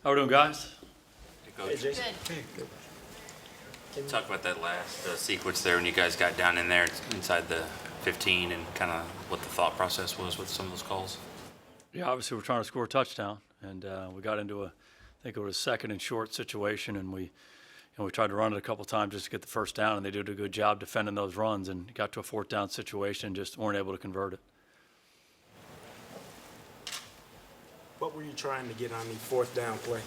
How we doing, guys? Hey, Coach. Hey, Jason. Can you talk about that last sequence there when you guys got down in there inside the 15 and kind of what the thought process was with some of those calls? Yeah, obviously we're trying to score a touchdown, and we got into I think it was a second and short situation, and we tried to run it a couple times just to get the first down, and they did a good job defending those runs, and got to a fourth down situation, and just weren't able to convert it. What were you trying to get on the fourth down play?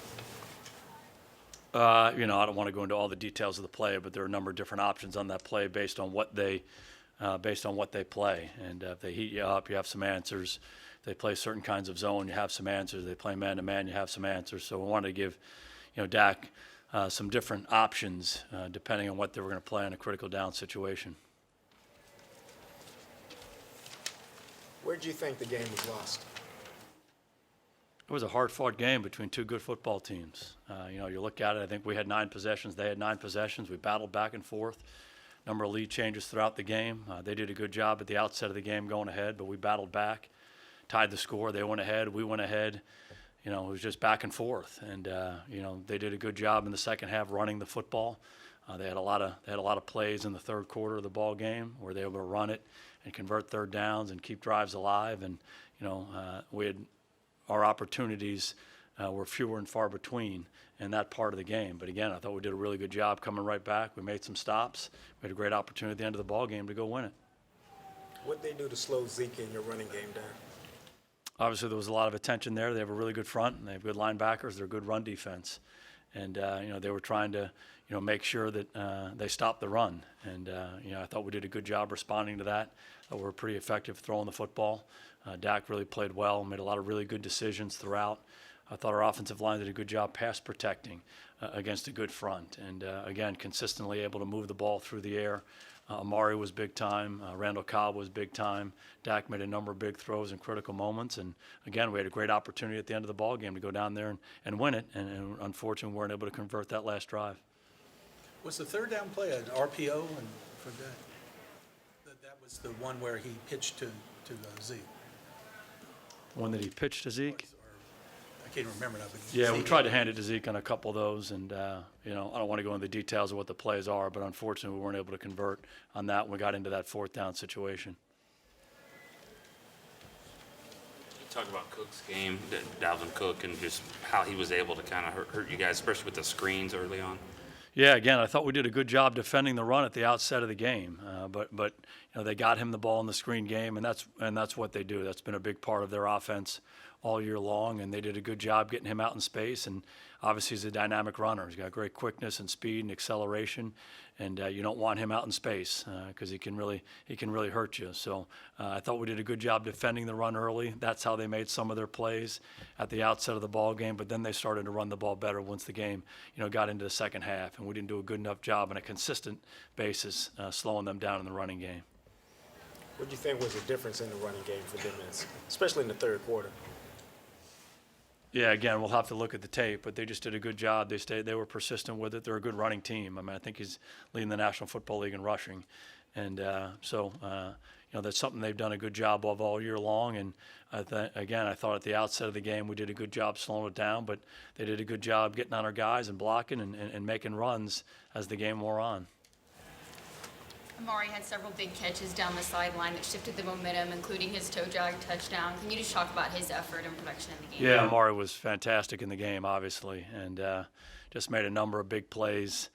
I don't want to go into all the details of the play, but there are a number of different options on that play based on what they play. And if they heat you up, you have some answers. If they play certain kinds of zone, you have some answers. If they play man-to-man, you have some answers. So we wanted to give, Dak some different options depending on what they were going to play in a critical down situation. Where do you think the game was lost? It was a hard-fought game between two good football teams. You look at it, I think we had 9 possessions. They had 9 possessions. We battled back and forth. Number of lead changes throughout the game. They did a good job at the outset of the game going ahead, but we battled back, tied the score. They went ahead. We went ahead. It was just back and forth. And, they did a good job in the second half running the football. They had a lot of plays in the third quarter of the ball game where they were able to run it and convert third downs and keep drives alive. And, we had our opportunities were fewer and far between in that part of the game. But again, I thought we did a really good job coming right back. We made some stops. We had a great opportunity at the end of the ball game to go win it. What did they do to slow Zeke in your running game down? Obviously, there was a lot of attention there. They have a really good front, and they have good linebackers. They're a good run defense. And, they were trying to, make sure that they stopped the run. And, I thought we did a good job responding to that. We were pretty effective throwing the football. Dak really played well, made a lot of really good decisions throughout. I thought our offensive line did a good job pass protecting against a good front. And, again, consistently able to move the ball through the air. Amari was big time. Randall Cobb was big time. Dak made a number of big throws in critical moments. And, again, we had a great opportunity at the end of the ball game to go down there and win it. And unfortunately, we weren't able to convert that last drive. Was the third down play an RPO? And for that was the one where he pitched to Zeke? The one that he pitched to Zeke? I can't remember now. But Yeah, we Zeke- tried to hand it to Zeke on a couple of those, and I don't want to go into the details of what the plays are, but unfortunately we weren't able to convert on that when we got into that fourth down situation. You talk about Cook's game, Dalvin Cook, and just how he was able to kind of hurt you guys, especially with the screens early on. Yeah, again, I thought we did a good job defending the run at the outset of the game, but they got him the ball in the screen game, and that's what they do. That's been a big part of their offense all year long, and they did a good job getting him out in space. And obviously, he's a dynamic runner. He's got great quickness and speed and acceleration, and you don't want him out in space because he can really hurt you. So I thought we did a good job defending the run early. That's how they made some of their plays at the outset of the ball game. But then they started to run the ball better once the game got into the second half, and we didn't do a good enough job on a consistent basis slowing them down in the running game. What do you think was the difference in the running game for them, especially in the third quarter? Yeah, again, we'll have to look at the tape, but they just did a good job. They were persistent with it. They're a good running team. I mean, I think he's leading the National Football League in rushing. And so that's something they've done a good job of all year long. And I thought at the outset of the game we did a good job slowing it down, but they did a good job getting on our guys and blocking and making runs as the game wore on. Amari had several big catches down the sideline that shifted the momentum, including his toe jag touchdown. Can you just talk about his effort and production in the game? Yeah, Amari was fantastic in the game, obviously, and just made a number of big plays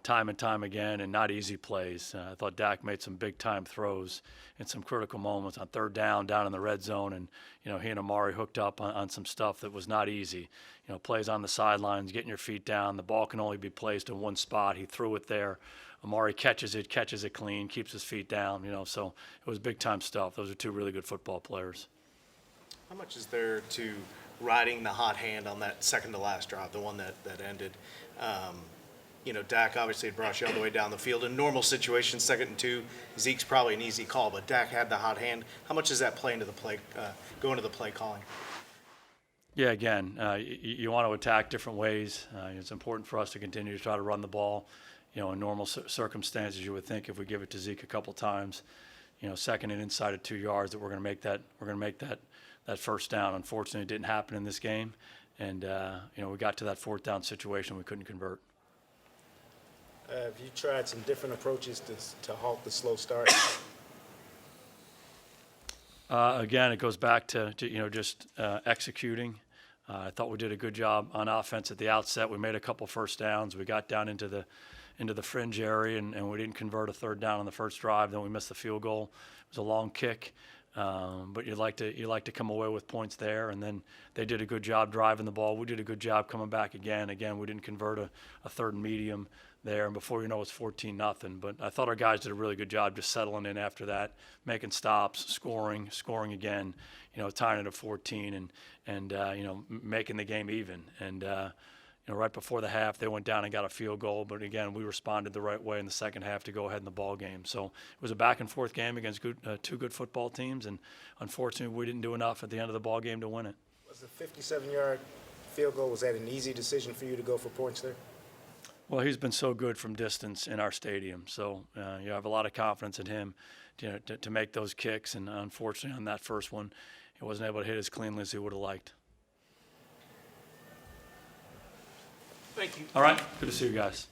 time and time again, and not easy plays. I thought Dak made some big-time throws in some critical moments on third down in the red zone, and he and Amari hooked up on some stuff that was not easy. Plays on the sidelines, getting your feet down. The ball can only be placed in one spot. He threw it there. Amari catches it clean, keeps his feet down, so it was big-time stuff. Those are two really good football players. How much is there to riding the hot hand on that second-to-last drive, the one that ended? Dak obviously had brought you all the way down the field. In normal situations, 2nd and 2, Zeke's probably an easy call, but Dak had the hot hand. How much does that play into the play, go into the play calling? Yeah, again, you want to attack different ways. It's important for us to continue to try to run the ball. In normal circumstances, you would think if we give it to Zeke a couple times, second and inside of 2 yards, that we're going to make that first down. Unfortunately, it didn't happen in this game, And we got to that fourth down situation, we couldn't convert. Have you tried some different approaches to halt the slow start? Again, it goes back to just executing. I thought we did a good job on offense at the outset. We made a couple first downs. We got down into the fringe area, and we didn't convert a third down on the first drive. Then we missed the field goal. It was a long kick, but you like to come away with points there. And then they did a good job driving the ball. We did a good job coming back again. Again, we didn't convert a third and medium there, and before you know it's 14-0. But I thought our guys did a really good job just settling in after that, making stops, scoring again, tying it at 14, and making the game even. And right before the half, they went down and got a field goal. But again, we responded the right way in the second half to go ahead in the ball game. So it was a back and forth game against two good football teams, and unfortunately, we didn't do enough at the end of the ball game to win it. Was the 57-yard field goal, was that an easy decision for you to go for points there? Well, he's been so good from distance in our stadium, so you have a lot of confidence in him to make those kicks. And unfortunately, on that first one, he wasn't able to hit as cleanly as he would have liked. Thank you. All right, good to see you guys.